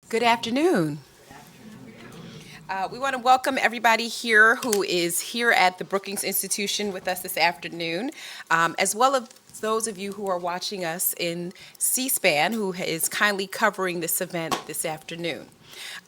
Good afternoon. We want to welcome everybody here who is here at the Brookings Institution with us this afternoon, as well as those of you who are watching us in C-SPAN, who is kindly covering this event this afternoon.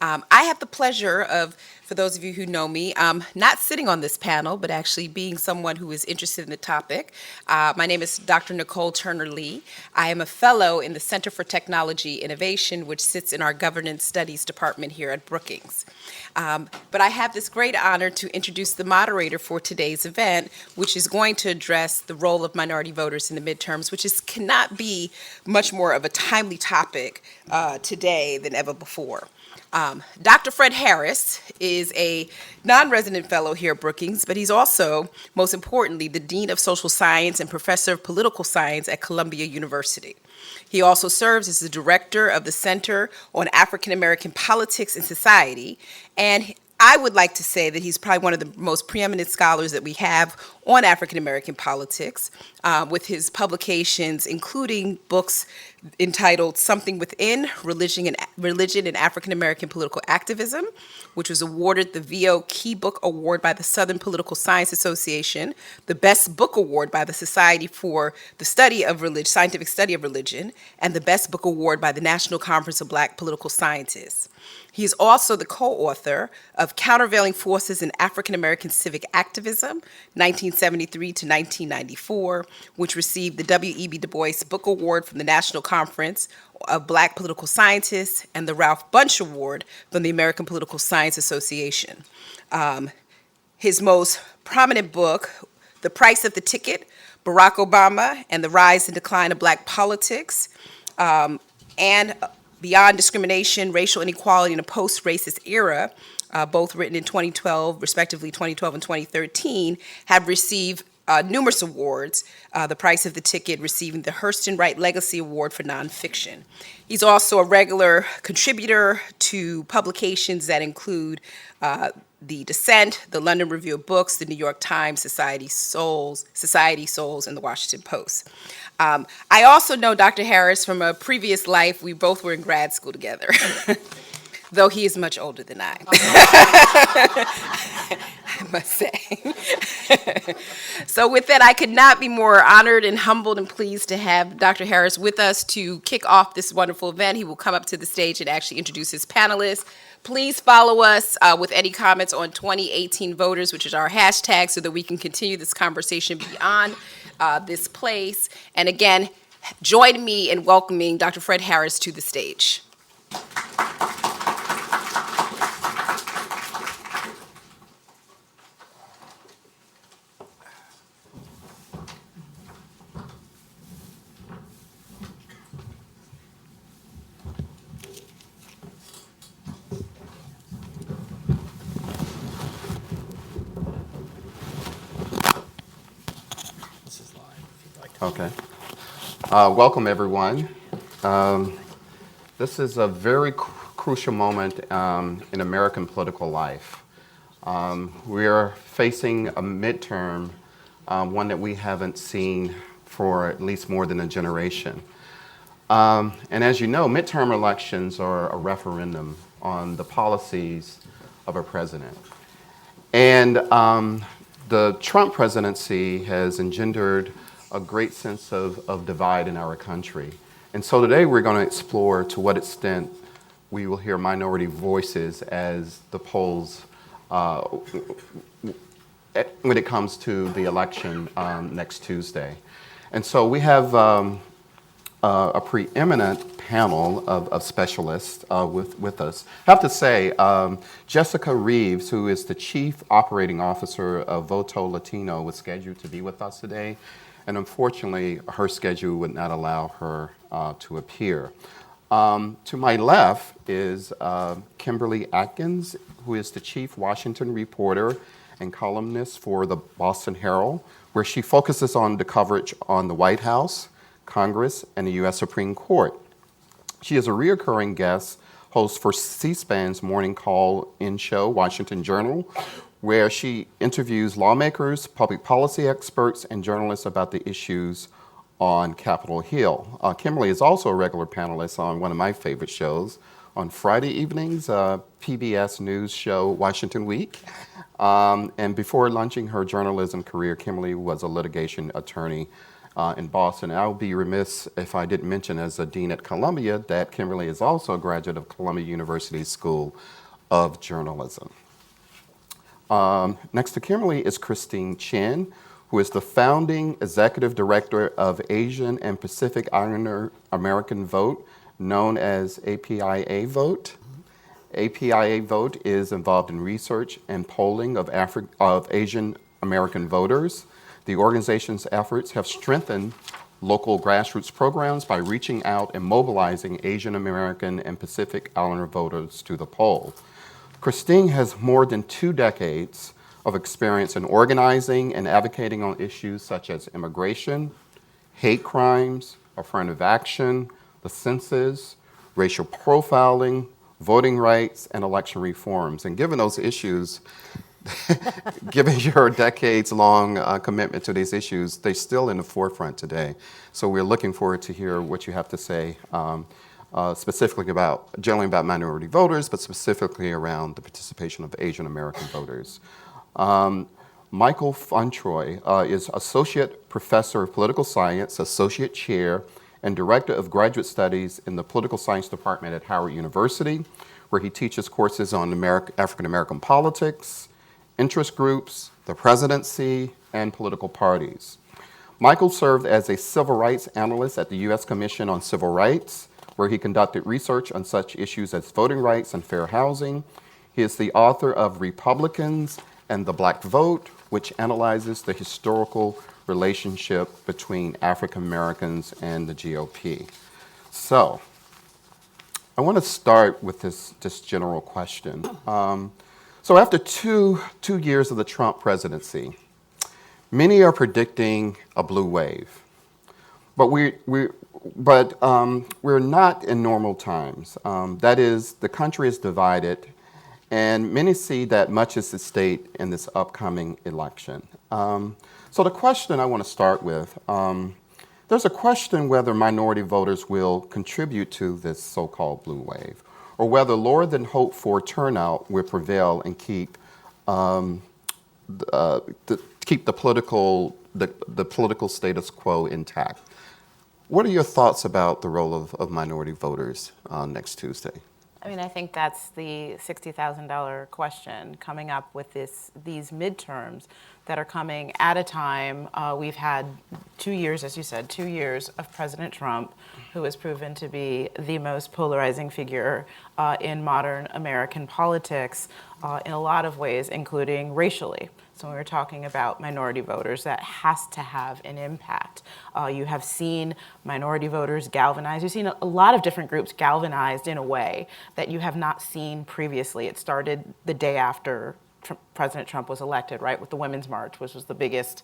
I have the pleasure of, for those of you who know me, not sitting on this panel, but actually being someone who is interested in the topic. My name is Dr. Nicole Turner-Lee. I am a fellow in the Center for Technology Innovation, which sits in our Governance Studies Department here at Brookings. But I have this great honor to introduce the moderator for today's event, which is going to address the role of minority voters in the midterms, which cannot be much more of a timely topic today than ever before. Dr. Fred Harris is a non-resident fellow here at Brookings, but he's also, most importantly, the Dean of Social Science and Professor of Political Science at Columbia University. He also serves as the director of the Center on African American Politics and Society, and I would like to say that he's probably one of the most preeminent scholars that we have on African American politics, with his publications, including books entitled Something Within, Religion and African American Political Activism, which was awarded the VO Key Book Award by the Southern Political Science Association, the Best Book Award by the Society for the Study of Religion, Scientific Study of Religion, and the Best Book Award by the National Conference of Black Political Scientists. He is also the co-author of Countervailing Forces in African American Civic Activism, 1973 to 1994, which received the W.E.B. Du Bois Book Award from the National Conference of Black Political Scientists and the Ralph Bunche Award from the American Political Science Association. His most prominent book, The Price of the Ticket, Barack Obama and the Rise and Decline of Black Politics, and Beyond Discrimination, Racial Inequality in a Post-Racist Era, both written in 2012, respectively 2012 and 2013, have received numerous awards, The Price of the Ticket receiving the Hurston Wright Legacy Award for nonfiction. He's also a regular contributor to publications that include The Dissent, the London Review of Books, the New York Times, Society Souls, and the Washington Post. I also know Dr. Harris from a previous life. We both were in grad school together, though he is much older than I, I must say. So with that, I could not be more honored and humbled and pleased to have Dr. Harris with us to kick off this wonderful event. He will come up to the stage and actually introduce his panelists. Please follow us with any comments on 2018 voters, which is our hashtag, so that we can continue this conversation beyond this place. And again, join me in welcoming Dr. Fred Harris to the stage. Okay. Welcome, everyone. This is a very crucial moment in American political life. We're facing a midterm, one that we haven't seen for at least more than a generation. And as you know, midterm elections are a referendum on the policies of a president. And the Trump presidency has engendered a great sense of divide in our country. And so today we're going to explore to what extent we will hear minority voices as the polls when it comes to the election next Tuesday. And so we have a preeminent panel of specialists with us. I have to say, Jessica Reeves, who is the Chief Operating Officer of Voto Latino, was scheduled to be with us today. And unfortunately, her schedule would not allow her to appear. To my left is Kimberly Atkins, who is the Chief Washington reporter and columnist for the Boston Herald, where she focuses on the coverage on the White House, Congress, and the U.S. Supreme Court. She is a recurring guest host for C-SPAN's morning call-in show, Washington Journal, where she interviews lawmakers, public policy experts, and journalists about the issues on Capitol Hill. Kimberly is also a regular panelist on one of my favorite shows, on Friday evenings, PBS News show Washington Week. And before launching her journalism career, Kimberly was a litigation attorney in Boston. And I would be remiss if I didn't mention, as a dean at Columbia, that Kimberly is also a graduate of Columbia University School of Journalism. Next to Kimberly is Christine Chen, who is the founding executive director of Asian and Pacific Islander American Vote, known as APIA Vote. APIA Vote is involved in research and polling of Asian American voters. The organization's efforts have strengthened local grassroots programs by reaching out and mobilizing Asian American and Pacific Islander voters to the poll. Christine has more than 2 decades of experience in organizing and advocating on issues such as immigration, hate crimes, affirmative action, the census, racial profiling, voting rights, and election reforms. And given those issues, given your decades-long commitment to these issues, they're still in the forefront today. So we're looking forward to hear what you have to say, specifically generally about minority voters, but specifically around the participation of Asian American voters. Michael Fontroy is Associate Professor of Political Science, Associate Chair, and Director of Graduate Studies in the Political Science Department at Howard University, where he teaches courses on African American politics, interest groups, the presidency, and political parties. Michael served as a civil rights analyst at the U.S. Commission on Civil Rights, where he conducted research on such issues as voting rights and fair housing. He is the author of Republicans and the Black Vote, which analyzes the historical relationship between African Americans and the GOP. So, I want to start with this general question. So after two years of the Trump presidency, many are predicting a blue wave. But we're not in normal times. That is, the country is divided, and many see that much is at stake in this upcoming election. So the question I want to start with, there's a question whether minority voters will contribute to this so-called blue wave, or whether lower than hoped for turnout will prevail and keep the political status quo intact. What are your thoughts about the role of minority voters next Tuesday? I mean, I think that's the $60,000 question coming up with these midterms that are coming at a time. We've had 2 years, as you said, 2 years of President Trump, who has proven to be the most polarizing figure in modern American politics in a lot of ways, including racially. So when we're talking about minority voters, that has to have an impact. You have seen minority voters galvanized. You've seen a lot of different groups galvanized in a way that you have not seen previously. It started the day after President Trump was elected, right, with the Women's March, which was the biggest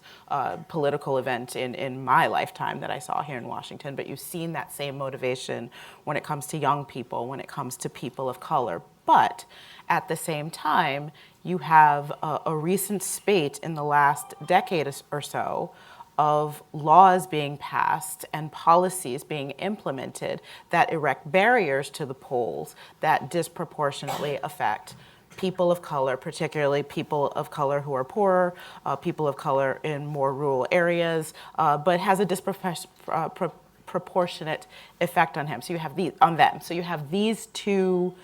political event in my lifetime that I saw here in Washington. But you've seen that same motivation when it comes to young people, when it comes to people of color. But at the same time, you have a recent spate in the last decade or so of laws being passed and policies being implemented that erect barriers to the polls that disproportionately affect people of color, particularly people of color who are poorer, people of color in more rural areas, but has a disproportionate effect on him. So you have them. So you have these two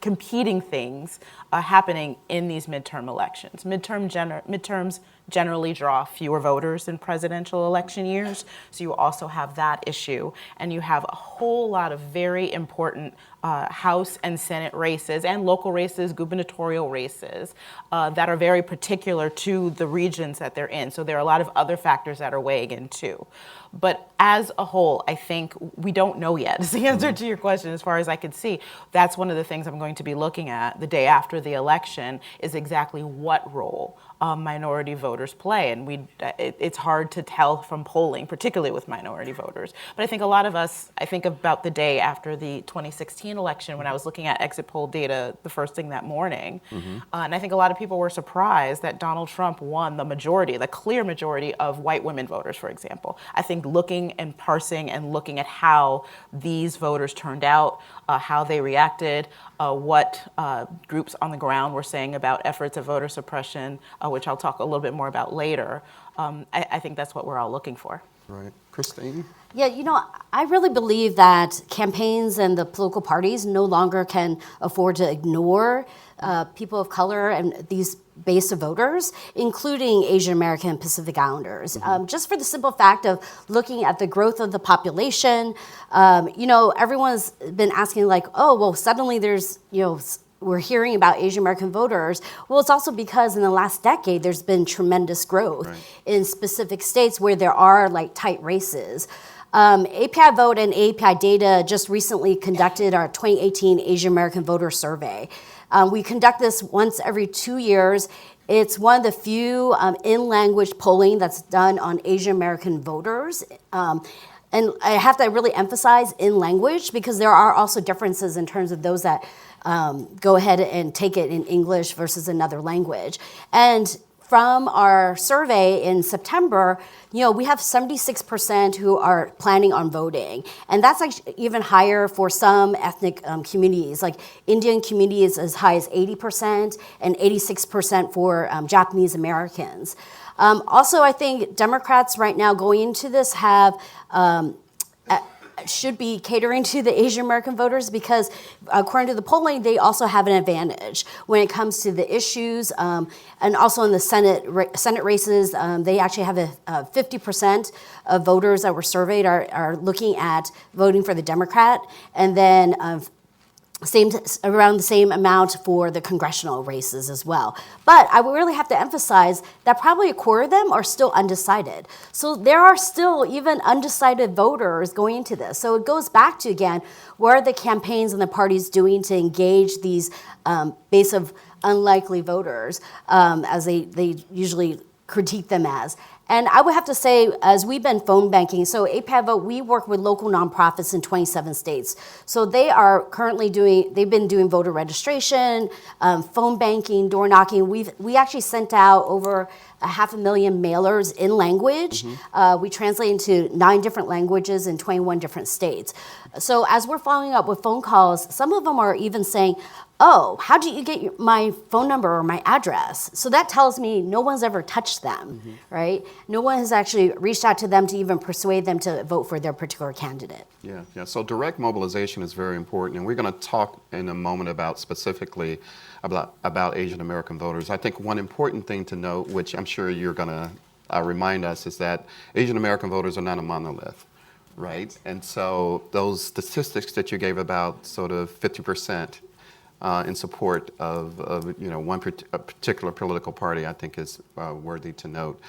competing things happening in these midterm elections. Midterms generally draw fewer voters than presidential election years, so you also have that issue. And you have a whole lot of very important House and Senate races and local races, gubernatorial races, that are very particular to the regions that they're in. So there are a lot of other factors that are weighing in too. But as a whole, I think we don't know yet. The answer to your question as far as I could see, that's one of the things I'm going to be looking at the day after the election, is exactly what role minority voters play. And it's hard to tell from polling, particularly with minority voters. But I think a lot of us, I think about the day after the 2016 election when I was looking at exit poll data the first thing that morning. And I think a lot of people were surprised that Donald Trump won the majority, the clear majority of white women voters, for example. I think looking and parsing and looking at how these voters turned out, how they reacted, what groups on the ground were saying about efforts of voter suppression, which I'll talk a little bit more about later. I think that's what we're all looking for. Right. Christine? Yeah, I really believe that campaigns and the political parties no longer can afford to ignore people of color and these base of voters, including Asian American and Pacific Islanders. Just for the simple fact of looking at the growth of the population, everyone's been asking like, oh, well, suddenly there's, we're hearing about Asian American voters. Well, it's also because in the last decade, there's been tremendous growth in specific states where there are like tight races. API Vote and API Data just recently conducted our 2018 Asian American Voter Survey. We conduct this once every 2 years. It's one of the few in-language polling that's done on Asian American voters. And I have to really emphasize in language because there are also differences in terms of those that go ahead and take it in English versus another language. And from our survey in September, we have 76% who are planning on voting. And that's actually even higher for some ethnic communities, like Indian communities as high as 80% and 86% for Japanese Americans. Also, I think Democrats right now going into this should be catering to the Asian American voters because according to the polling, they also have an advantage when it comes to the issues and also in the Senate races. They actually have 50% of voters that were surveyed are looking at voting for the Democrat, and then around the same amount for the congressional races as well. But I would really have to emphasize that probably a quarter of them are still undecided. So there are still even undecided voters going into this. So it goes back to, again, what are the campaigns and the parties doing to engage these base of unlikely voters as they usually critique them as. And I would have to say, as we've been phone banking, so API Vote, we work with local nonprofits in 27 states. So they are currently they've been doing voter registration, phone banking, door knocking. We actually sent out over 500,000 mailers in language. We translate into 9 different languages in 21 different states. So as we're following up with phone calls, some of them are even saying, oh, how did you get my phone number or my address? So that tells me no one's ever touched them, right? No one has actually reached out to them to even persuade them to vote for their particular candidate. Yeah. So direct mobilization is very important, and we're going to talk in a moment about specifically about Asian American voters. I think one important thing to note, which I'm sure you're going to remind us, is that Asian American voters are not a monolith, right? And so those statistics that you gave about sort of 50% in support of one particular political party, I think is worthy to note.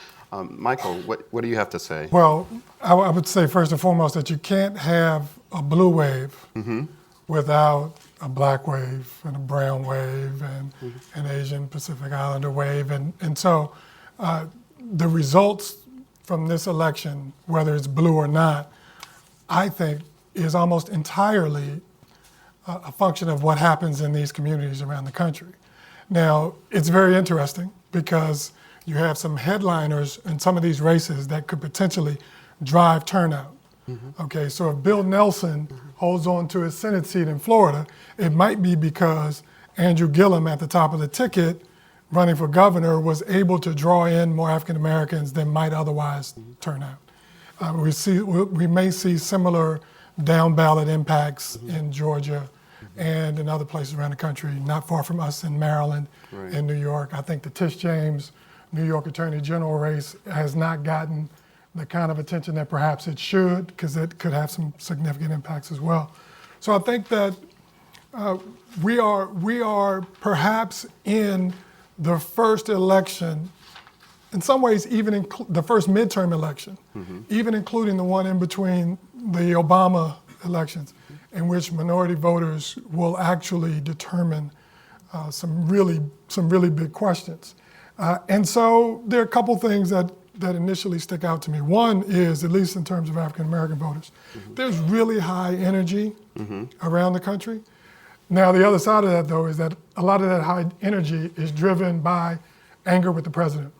Michael, what do you have to say? Well, I would say first and foremost that you can't have a blue wave without a black wave and a brown wave and an Asian Pacific Islander wave. And so the results from this election, whether it's blue or not, I think is almost entirely a function of what happens in these communities around the country. Now, it's very interesting because you have some headliners in some of these races that could potentially drive turnout. Okay, so if Bill Nelson holds on to his Senate seat in Florida, it might be because Andrew Gillum at the top of the ticket running for governor was able to draw in more African Americans than might otherwise turn out. We may see similar down ballot impacts in Georgia and in other places around the country, not far from us in Maryland, in New York. I think the Tish James New York Attorney General race has not gotten the kind of attention that perhaps it should, because it could have some significant impacts as well. So I think that we are perhaps in the first election, in some ways even the first midterm election, even including the one in between the Obama elections, in which minority voters will actually determine some really big questions. And so there are a couple things that initially stick out to me. One is, at least in terms of African American voters, there's really high energy around the country. Now, the other side of that, though, is that a lot of that high energy is driven by anger with the president.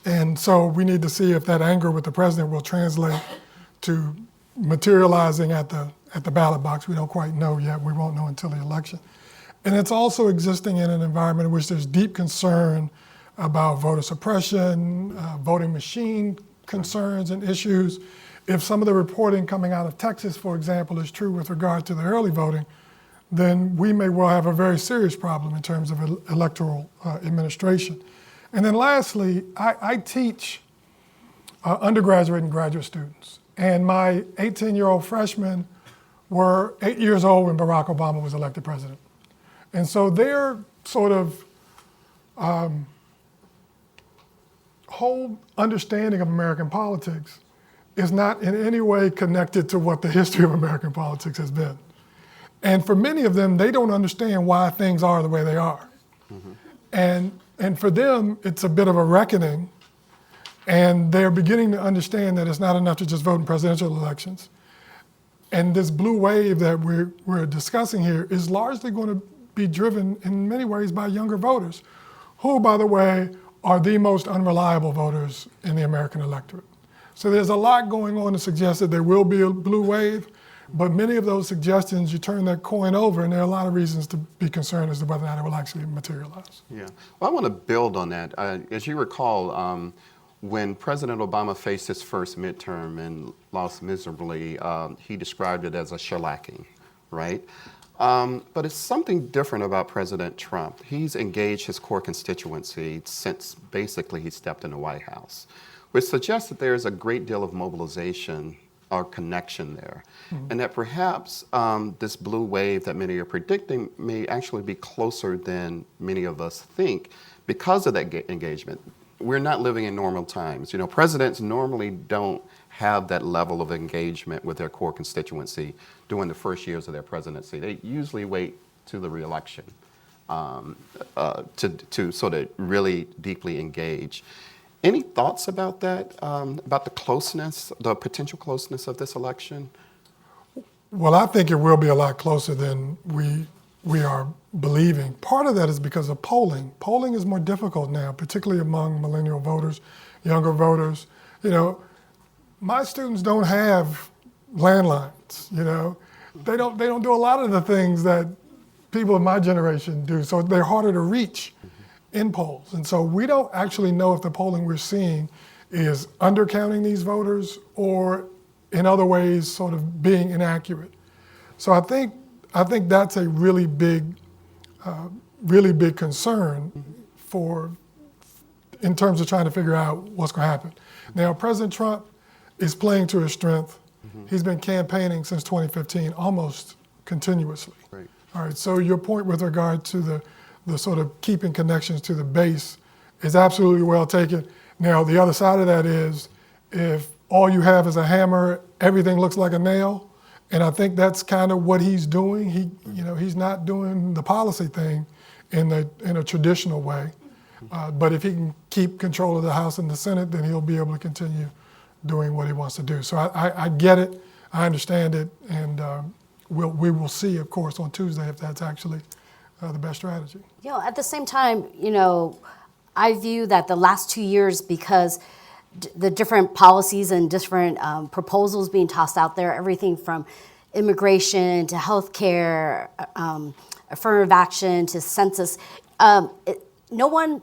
And so we need to see if that anger with the president will translate to materializing at the ballot box. We don't quite know yet. We won't know until the election. And it's also existing in an environment in which there's deep concern about voter suppression, voting machine concerns and issues. If some of the reporting coming out of Texas, for example, is true with regard to the early voting, then we may well have a very serious problem in terms of electoral administration. And then lastly, I teach undergraduate and graduate students. And my 18-year-old freshmen were 8 years old when Barack Obama was elected president. And so their sort of whole understanding of American politics is not in any way connected to what the history of American politics has been. And for many of them, they don't understand why things are the way they are. And for them, it's a bit of a reckoning. And they're beginning to understand that it's not enough to just vote in presidential elections. And this blue wave that we're discussing here is largely going to be driven in many ways by younger voters, who, by the way, are the most unreliable voters in the American electorate. So there's a lot going on to suggest that there will be a blue wave, but many of those suggestions, you turn that coin over, and there are a lot of reasons to be concerned as to whether or not it will actually materialize. Yeah. Well, I want to build on that. As you recall, when President Obama faced his first midterm and lost miserably, he described it as a shellacking, right? But it's something different about President Trump. He's engaged his core constituency since basically he stepped in the White House, which suggests that there's a great deal of mobilization or connection there. And that perhaps this blue wave that many are predicting may actually be closer than many of us think because of that engagement. We're not living in normal times. You know, presidents normally don't have that level of engagement with their core constituency during the first years of their presidency. They usually wait to the reelection to sort of really deeply engage. Any thoughts about that, about the closeness, the potential closeness of this election? Well, I think it will be a lot closer than we are believing. Part of that is because of polling. Polling is more difficult now, particularly among millennial voters, younger voters. You know, my students don't have landlines, you know. They don't do a lot of the things that people of my generation do, so they're harder to reach in polls. And so we don't actually know if the polling we're seeing is undercounting these voters or in other ways sort of being inaccurate. So I think that's a really big concern in terms of trying to figure out what's going to happen. Now, President Trump is playing to his strength. He's been campaigning since 2015 almost continuously. Right. All right, so your point with regard to the sort of keeping connections to the base is absolutely well taken. Now, the other side of that is if all you have is a hammer, everything looks like a nail. And I think that's kind of what he's doing. He's not doing the policy thing in a traditional way. But if he can keep control of the House and the Senate, then he'll be able to continue doing what he wants to do. So I get it, I understand it, and we will see, of course, on Tuesday if that's actually the best strategy. You know, at the same time, you know, I view that the last 2 years, because the different policies and different proposals being tossed out there, everything from immigration to healthcare, affirmative action to census, no one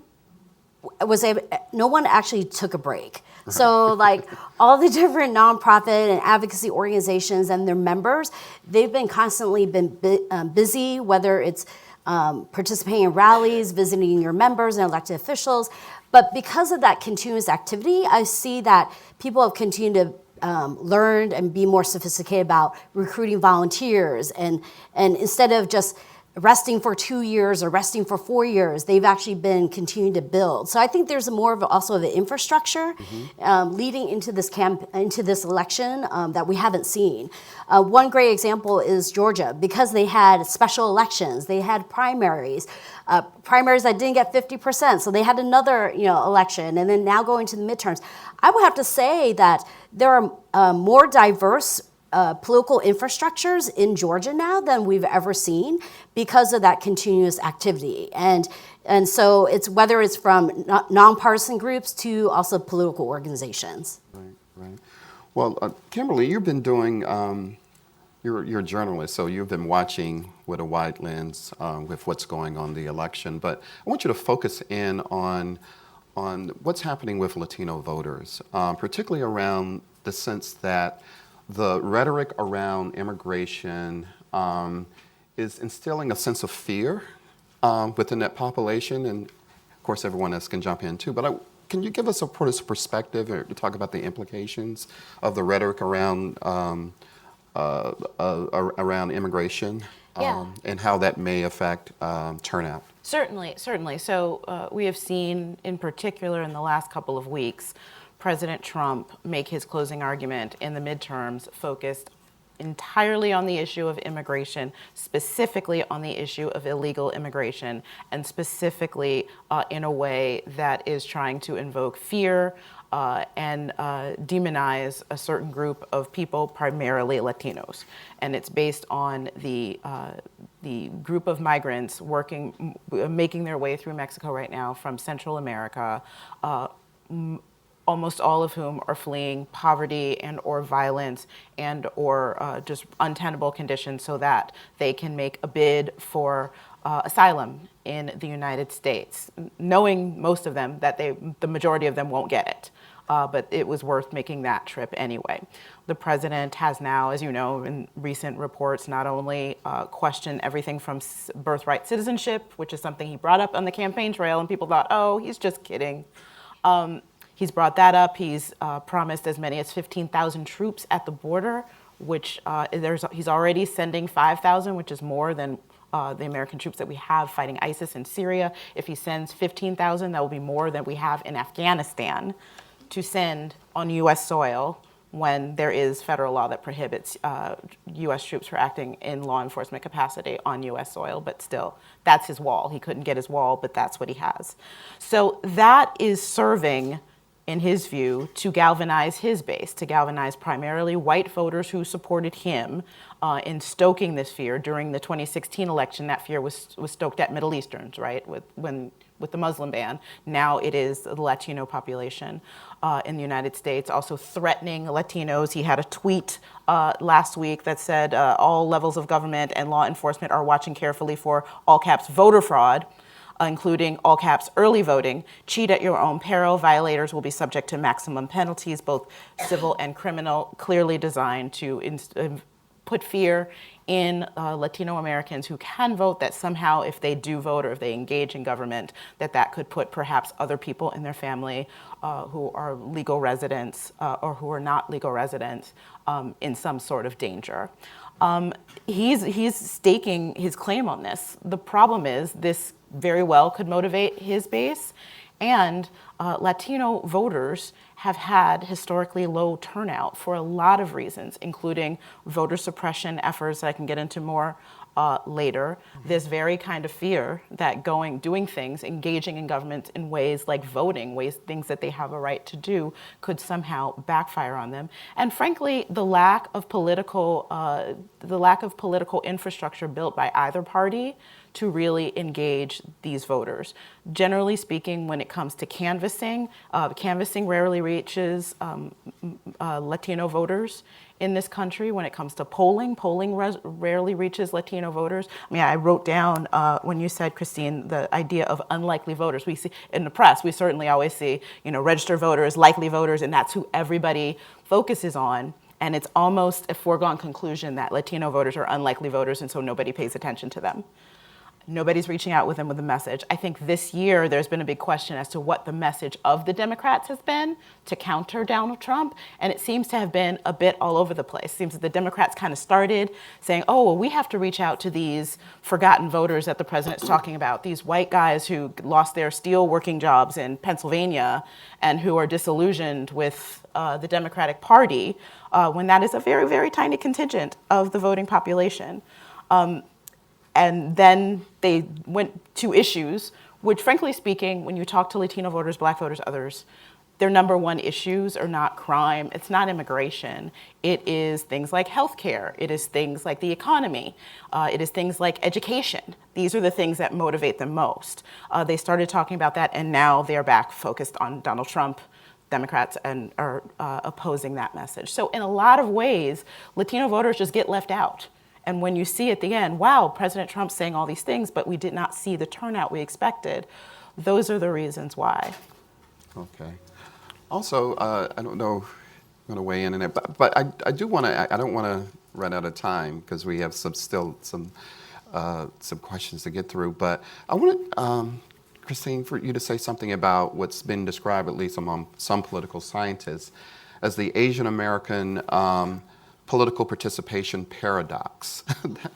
actually took a break. So like all the different nonprofit and advocacy organizations and their members, they've been constantly busy, whether it's participating in rallies, visiting your members and elected officials. But because of that continuous activity, I see that people have continued to learn and be more sophisticated about recruiting volunteers. And instead of just resting for 2 years or resting for 4 years. They've actually been continuing to build. So I think there's more of also of an infrastructure leading into this election that we haven't seen. One great example is Georgia, because they had special elections, they had primaries that didn't get 50%, so they had another election, and then now going to the midterms. I would have to say that there are more diverse political infrastructures in Georgia now than we've ever seen because of that continuous activity. And so it's whether it's from nonpartisan groups to also political organizations. Right. Well, Kimberly, you've been doing, you're a journalist, so you've been watching with a wide lens with what's going on in the election. But I want you to focus in on what's happening with Latino voters, particularly around the sense that the rhetoric around immigration is instilling a sense of fear within that population, and of course everyone else can jump in too. But can you give us a perspective or to talk about the implications of the rhetoric around immigration and how that may affect turnout? Certainly. So we have seen, in particular in the last couple of weeks, President Trump make his closing argument in the midterms focused entirely on the issue of immigration, specifically on the issue of illegal immigration, and specifically in a way that is trying to invoke fear and demonize a certain group of people, primarily Latinos. And it's based on the group of migrants making their way through Mexico right now from Central America, almost all of whom are fleeing poverty and or violence and or just untenable conditions so that they can make a bid for asylum in the United States, knowing most of them that the majority of them won't get it. But it was worth making that trip anyway. The president has now, as you know, in recent reports, not only questioned everything from birthright citizenship, which is something he brought up on the campaign trail, and people thought, oh, he's just kidding. He's brought that up. He's promised as many as 15,000 troops at the border, which he's already sending 5,000, which is more than the American troops that we have fighting ISIS in Syria. If he sends 15,000, that will be more than we have in Afghanistan to send on U.S. soil when there is federal law that prohibits U.S. troops from acting in law enforcement capacity on U.S. soil. But still, that's his wall. He couldn't get his wall, but that's what he has. So that is serving, in his view, to galvanize his base, to galvanize primarily white voters who supported him in stoking this fear. During the 2016 election, that fear was stoked at Middle Easterns, right, with the Muslim ban. Now it is the Latino population in the United States, also threatening Latinos. He had a tweet last week that said all levels of government and law enforcement are watching carefully for, all caps, voter fraud, including all caps early voting. Cheat at your own peril. Violators will be subject to maximum penalties, both civil and criminal, clearly designed to put fear in Latino Americans who can vote, that somehow if they do vote or if they engage in government, that could put perhaps other people in their family who are legal residents or who are not legal residents in some sort of danger. He's staking his claim on this. The problem is this very well could motivate his base, and Latino voters have had historically low turnout for a lot of reasons, including voter suppression efforts that I can get into more later. This very kind of fear that doing things, engaging in government in ways like voting, things that they have a right to do, could somehow backfire on them. And frankly, the lack of political infrastructure built by either party to really engage these voters. Generally speaking, when it comes to canvassing rarely reaches Latino voters in this country. When it comes to polling rarely reaches Latino voters. I mean, I wrote down when you said, Christine, the idea of unlikely voters. We see in the press, we certainly always see, registered voters, likely voters, and that's who everybody focuses on. And it's almost a foregone conclusion that Latino voters are unlikely voters, and so nobody pays attention to them. Nobody's reaching out with them with a message. I think this year there's been a big question as to what the message of the Democrats has been to counter Donald Trump, and it seems to have been a bit all over the place. It seems that the Democrats kind of started saying, oh, well, we have to reach out to these forgotten voters that the president's talking about, these white guys who lost their steel working jobs in Pennsylvania and who are disillusioned with the Democratic Party, when that is a very, very tiny contingent of the voting population. And then they went to issues, which frankly speaking, when you talk to Latino voters, Black voters, others, their number one issues are not crime, it's not immigration. It is things like healthcare, it is things like the economy, it is things like education. These are the things that motivate them most. They started talking about that, and now they're back focused on Donald Trump. Democrats and are opposing that message. So in a lot of ways, Latino voters just get left out. And when you see at the end, wow, President Trump's saying all these things, but we did not see the turnout we expected, those are the reasons why. Okay. Also, I don't know, I'm going to weigh in on it, but I do want to, I don't want to run out of time because we have still some questions to get through, but I want Christine, for you to say something about what's been described, at least among some political scientists, as the Asian American political participation paradox.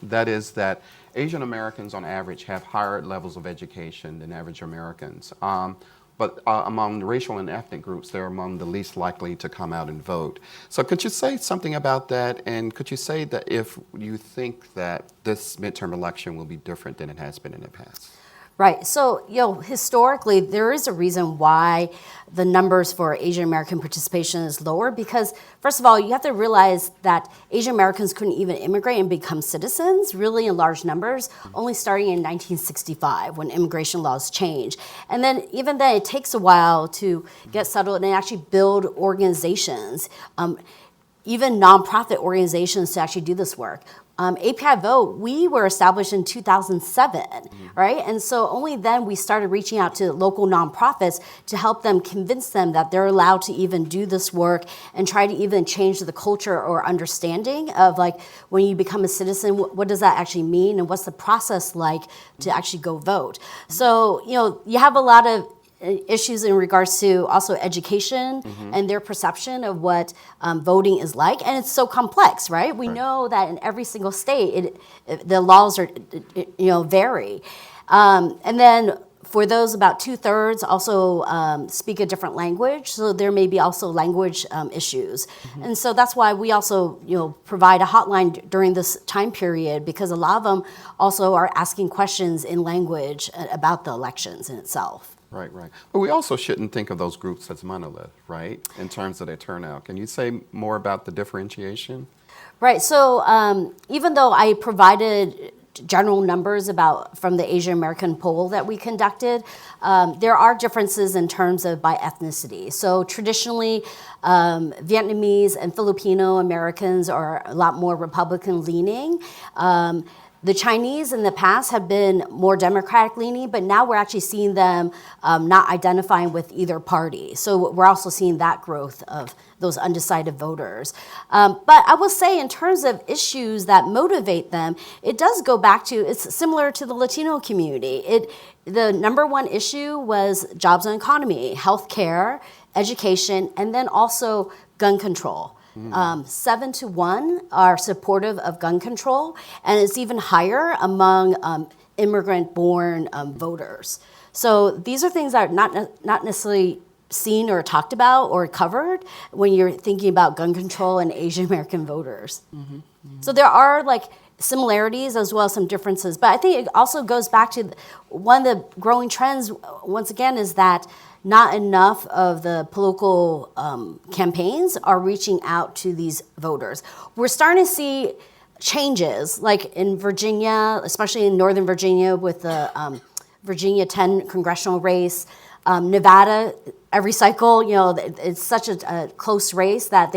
That is that Asian Americans on average have higher levels of education than average Americans. But among racial and ethnic groups, they're among the least likely to come out and vote. So could you say something about that? And could you say that if you think that this midterm election will be different than it has been in the past? Right. So, historically, there is a reason why the numbers for Asian American participation is lower because, first of all, you have to realize that Asian Americans couldn't even immigrate and become citizens, really in large numbers, only starting in 1965 when immigration laws changed. And then, even then, it takes a while to get settled and actually build organizations, even nonprofit organizations to actually do this work. API Vote, we were established in 2007, right? And so only then we started reaching out to local nonprofits to help them convince them that they're allowed to even do this work and try to even change the culture or understanding of like when you become a citizen, what does that actually mean and what's the process like to actually go vote? So, you have a lot of issues in regards to also education and their perception of what voting is like, and it's so complex, right? We know that in every single state, the laws are, vary, and then for those, about 2/3 also speak a different language, so there may be also language issues, and so that's why we also provide a hotline during this time period because a lot of them also are asking questions in language about the elections in itself. Right. But we also shouldn't think of those groups as monolith, right, in terms of their turnout. Can you say more about the differentiation? Right. So even though I provided general numbers from the Asian American poll that we conducted, there are differences in terms of by ethnicity. So traditionally, Vietnamese and Filipino Americans are a lot more Republican leaning. The Chinese in the past have been more Democratic leaning, but now we're actually seeing them not identifying with either party. So we're also seeing that growth of those undecided voters. But I will say in terms of issues that motivate them, it does go back to, it's similar to the Latino community. The number one issue was jobs and economy, healthcare, education, and then also gun control. 7-1 are supportive of gun control, and it's even higher among immigrant-born voters. So these are things that are not necessarily seen or talked about or covered when you're thinking about gun control and Asian American voters. So there are similarities as well as some differences, but I think it also goes back to one of the growing trends, once again, is that not enough of the political campaigns are reaching out to these voters. We're starting to see changes, like in Virginia, especially in Northern Virginia with the Virginia 10 congressional race. Nevada, every cycle, it's such a close race that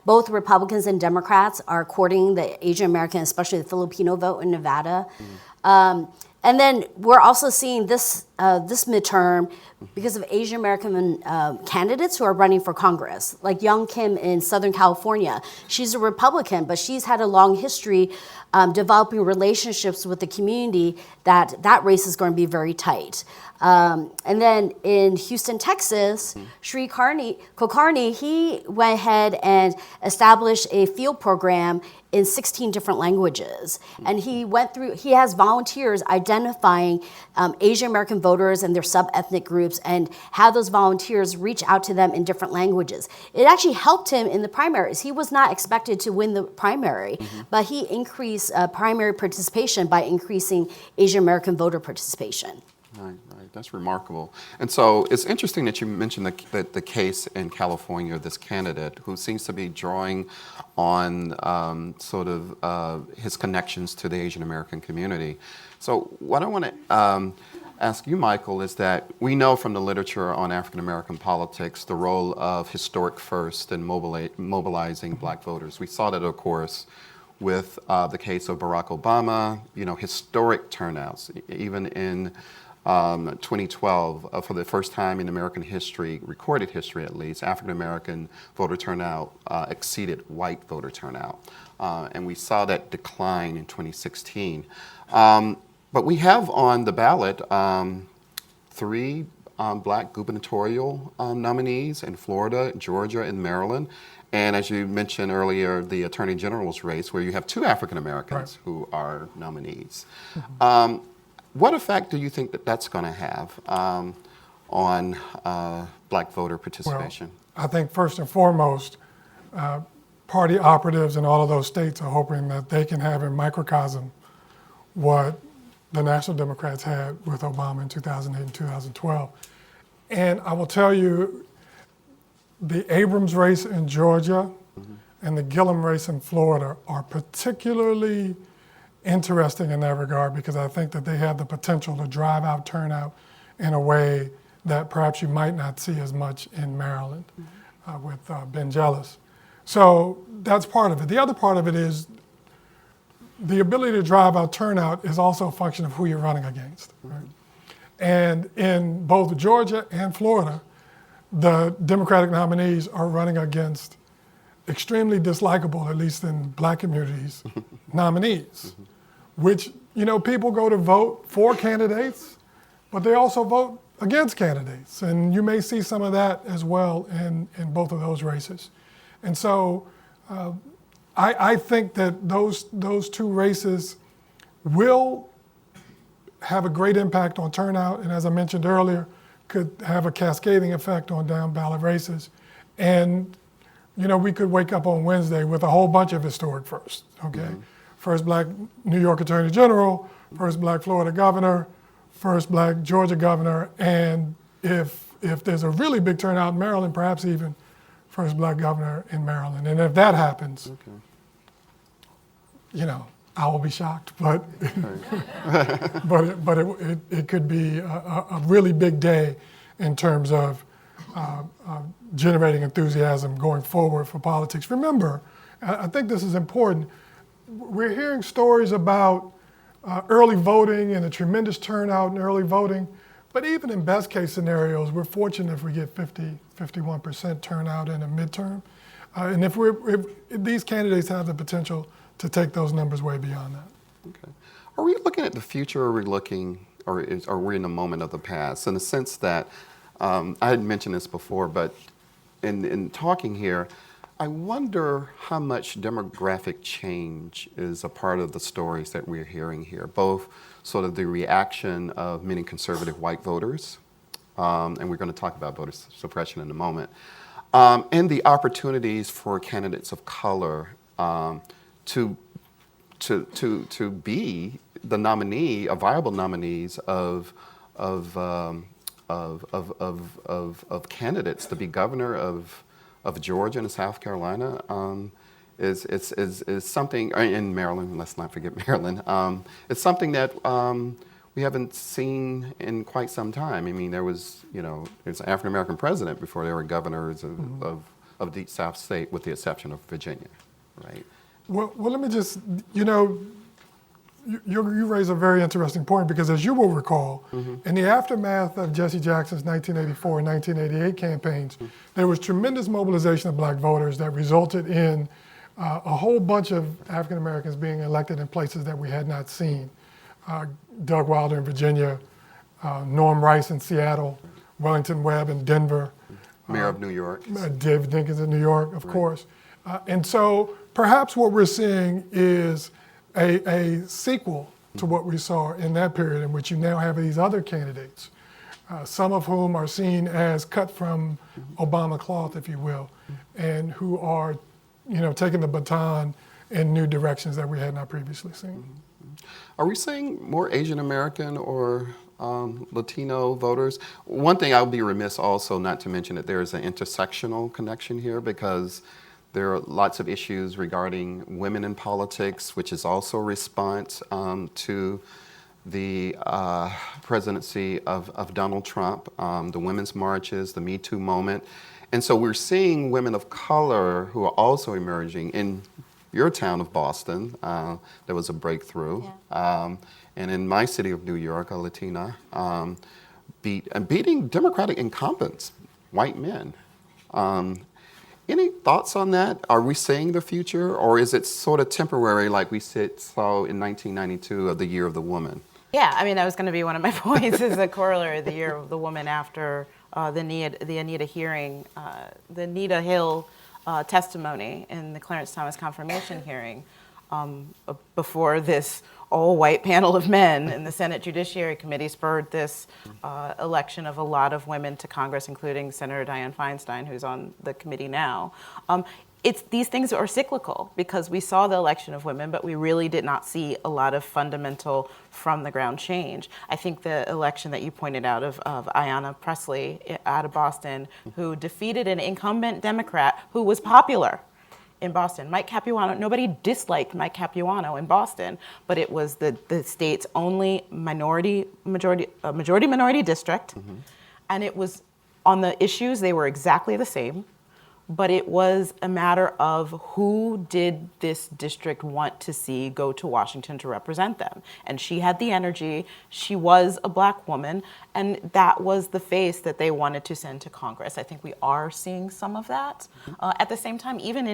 both Republicans and Democrats are courting the Asian American, especially the Filipino vote in Nevada. And then we're also seeing this this midterm because of Asian American candidates who are running for Congress, like Young Kim in Southern California. She's a Republican, but she's had a long history developing relationships with the community that race is going to be very tight. And then in Houston, Texas, Sri Kulkarni, he went ahead and established a field program in 16 different languages. And he has volunteers identifying Asian American voters and their sub-ethnic groups and have those volunteers reach out to them in different languages. It actually helped him in the primaries. He was not expected to win the primary, but he increased primary participation by increasing Asian American voter participation. Right. That's remarkable. And so it's interesting that you mentioned the case in California, this candidate who seems to be drawing on his connections to the Asian American community. So what I want to ask you, Michael, is that we know from the literature on African American politics the role of historic first in mobilizing black voters. We saw that, of course, with the case of Barack Obama, historic turnouts, even in 2012, for the first time in American history, recorded history at least, African American voter turnout exceeded white voter turnout. And we saw that decline in 2016. But we have on the ballot 3 black gubernatorial nominees in Florida, Georgia, and Maryland. And as you mentioned earlier, the Attorney General's race, where you have 2 African Americans who are nominees. What effect do you think that's going to have on black voter participation? Well, I think first and foremost, party operatives in all of those states are hoping that they can have in microcosm what the National Democrats had with Obama in 2008 and 2012. And I will tell you, the Abrams race in Georgia and the Gillum race in Florida are particularly interesting in that regard because I think that they have the potential to drive out turnout in a way that perhaps you might not see as much in Maryland with Ben Jealous. So that's part of it. The other part of it is the ability to drive out turnout is also a function of who you're running against. Right? And in both Georgia and Florida, the Democratic nominees are running against extremely dislikable, at least in black communities, nominees, which, people go to vote for candidates, but they also vote against candidates. And you may see some of that as well in both of those races. And so I think that those 2 races will have a great impact on turnout, and as I mentioned earlier, could have a cascading effect on down ballot races. And, we could wake up on Wednesday with a whole bunch of historic firsts, okay? First black New York Attorney General, first black Florida governor, first black Georgia governor, and if there's a really big turnout in Maryland, perhaps even first black governor in Maryland. And if that happens, I will be shocked, but it could be a really big day in terms of generating enthusiasm going forward for politics. Remember, I think this is important. We're hearing stories about early voting and a tremendous turnout in early voting, but even in best case scenarios, we're fortunate if we get 51% turnout in a midterm. And if these candidates have the potential to take those numbers way beyond that. Okay. Are we looking at the future, or are we looking, or are we in the moment of the past? In the sense that, I had mentioned this before, but in talking here, I wonder how much demographic change is a part of the stories that we're hearing here, both sort of the reaction of many conservative white voters, and we're going to talk about voter suppression in a moment, and the opportunities for candidates of color to be the nominee, viable nominees of candidates to be governor of Georgia and South Carolina is something, in Maryland, let's not forget Maryland, it's something that we haven't seen in quite some time. I mean, there's an African American president before there were governors of deep South state, with the exception of Virginia, right? Well, let me just, you raise a very interesting point because, as you will recall, in the aftermath of Jesse Jackson's 1984 and 1988 campaigns, there was tremendous mobilization of black voters that resulted in a whole bunch of African Americans being elected in places that we had not seen. Doug Wilder in Virginia, Norm Rice in Seattle, Wellington Webb in Denver. Mayor of New York. David Dinkins in New York, of course. And so perhaps what we're seeing is a sequel to what we saw in that period, in which you now have these other candidates, some of whom are seen as cut from Obama cloth, if you will, and who are, taking the baton in new directions that we had not previously seen. Are we seeing more Asian American or Latino voters? One thing I would be remiss also not to mention that there is an intersectional connection here, because there are lots of issues regarding women in politics, which is also a response to the presidency of Donald Trump, the women's marches, the Me Too moment. And so we're seeing women of color who are also emerging. In your town of Boston, there was a breakthrough. Yeah. And in my city of New York, a Latina beating Democratic incumbents, white men. Any thoughts on that? Are we seeing the future, or is it sort of temporary like we saw in 1992 of the Year of the Woman? Yeah, I mean, that was going to be one of my points, is the corollary of the Year of the Woman after the Anita hearing, the Anita Hill testimony in the Clarence Thomas confirmation hearing, before this all-white panel of men in the Senate Judiciary Committee spurred this election of a lot of women to Congress, including Senator Dianne Feinstein, who's on the committee now. These things are cyclical, because we saw the election of women, but we really did not see a lot of fundamental from-the-ground change. I think the election that you pointed out of Ayanna Pressley out of Boston, who defeated an incumbent Democrat who was popular in Boston. Mike Capuano, nobody disliked Mike Capuano in Boston, but it was the state's only majority minority district, and it was on the issues, they were exactly the same, but it was a matter of who did this district want to see go to Washington to represent them. And she had the energy, she was a black woman, and that was the face that they wanted to send to Congress. I think we are seeing some of that. At the same time, even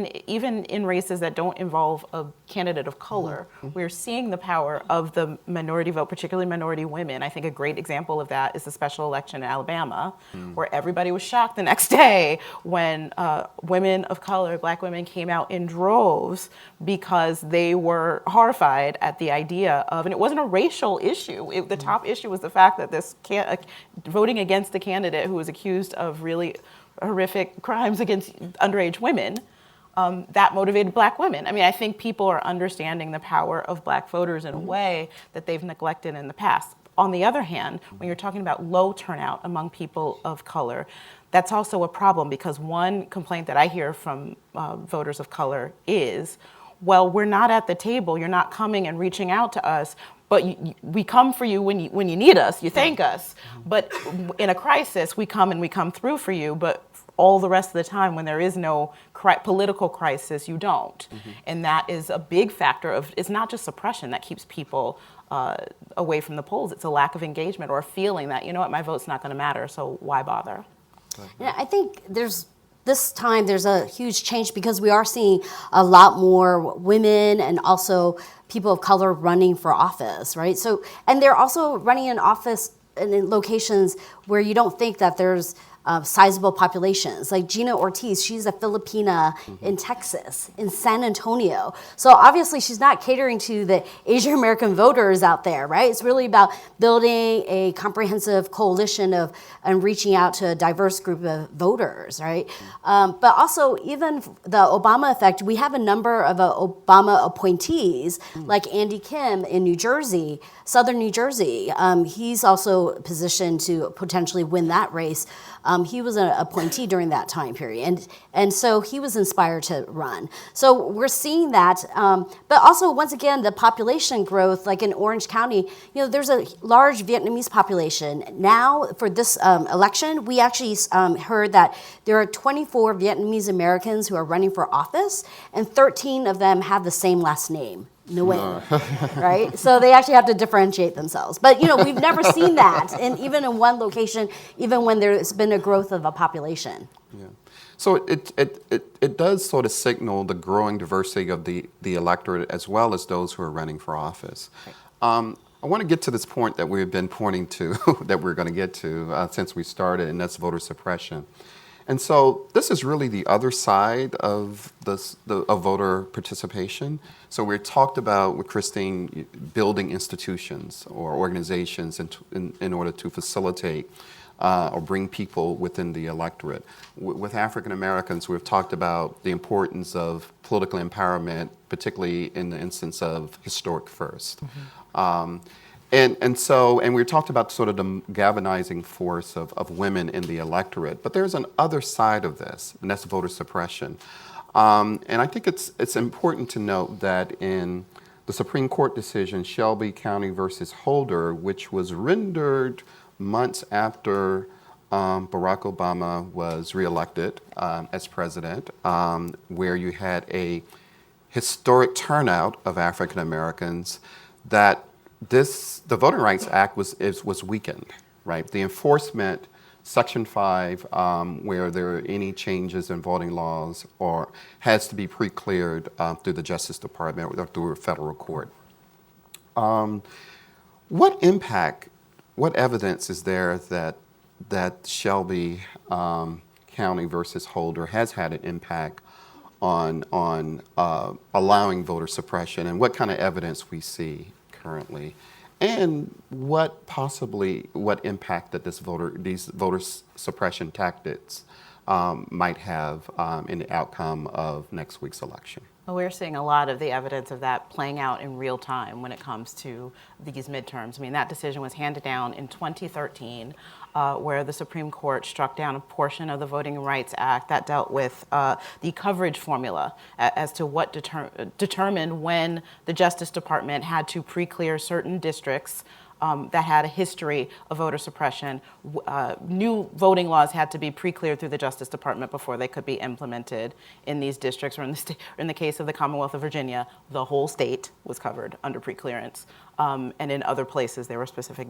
in races that don't involve a candidate of color, we're seeing the power of the minority vote, particularly minority women. I think a great example of that is the special election in Alabama, where everybody was shocked the next day when women of color, black women, came out in droves because they were horrified at the idea of, and it wasn't a racial issue. The top issue was the fact that this voting against the candidate who was accused of really horrific crimes against underage women, that motivated black women. I mean, I think people are understanding the power of black voters in a way that they've neglected in the past. On the other hand, when you're talking about low turnout among people of color, that's also a problem, because one complaint that I hear from voters of color is, well, we're not at the table, you're not coming and reaching out to us, but we come for you when you need us, you thank us. But in a crisis, we come through for you, but all the rest of the time when there is no political crisis, you don't. And that is a big factor of, it's not just suppression that keeps people away from the polls, it's a lack of engagement or a feeling that, you know what, my vote's not gonna matter, so why bother? Yeah, I think there's a huge change, because we are seeing a lot more women and also people of color running for office, right? So, and they're also running in office in locations where you don't think that there's sizable populations. Like Gina Ortiz, she's a Filipina in Texas, in San Antonio. So obviously she's not catering to the Asian American voters out there, right? It's really about building a comprehensive coalition and reaching out to a diverse group of voters, right? But also, even the Obama effect, we have a number of Obama appointees, like Andy Kim in New Jersey, Southern New Jersey. He's also positioned to potentially win that race. He was an appointee during that time period, and so he was inspired to run. So we're seeing that, but also, once again, the population growth, like in Orange County, there's a large Vietnamese population. Now, for this election, we actually heard that there are 24 Vietnamese Americans who are running for office, and 13 of them have the same last name, no way, right? So they actually have to differentiate themselves. But we've never seen that, and even in one location, even when there's been a growth of a population. Yeah. So it does sort of signal the growing diversity of the electorate as well as those who are running for office. Right. I want to get to this point that we've been pointing to, that we're going to get to since we started, and that's voter suppression. And so this is really the other side of of voter participation. So we talked about with Christine building institutions or organizations in order to facilitate or bring people within the electorate. With African Americans, we've talked about the importance of political empowerment, particularly in the instance of historic first. Mm-hmm. And we talked about sort of the galvanizing force of women in the electorate. But there's an other side of this, and that's voter suppression. And I think it's important to note that in the Supreme Court decision, Shelby County versus Holder, which was rendered months after Barack Obama was reelected as president, where you had a historic turnout of African Americans, that the Voting Rights Act was weakened, right? The enforcement, Section 5, where there are any changes in voting laws, has to be pre-cleared through the Justice Department or through a federal court. What evidence is there that Shelby County versus Holder has had an impact on allowing voter suppression, and what kind of evidence we see currently, and what impact that these voter suppression tactics might have in the outcome of next week's election? Well, we're seeing a lot of the evidence of that playing out in real time when it comes to these midterms. I mean, that decision was handed down in 2013, where the Supreme Court struck down a portion of the Voting Rights Act that dealt with the coverage formula as to what determined when the Justice Department had to pre-clear certain districts that had a history of voter suppression. New voting laws had to be pre-cleared through the Justice Department before they could be implemented in these districts, or in the case of the Commonwealth of Virginia, the whole state was covered under pre-clearance. And in other places, there were specific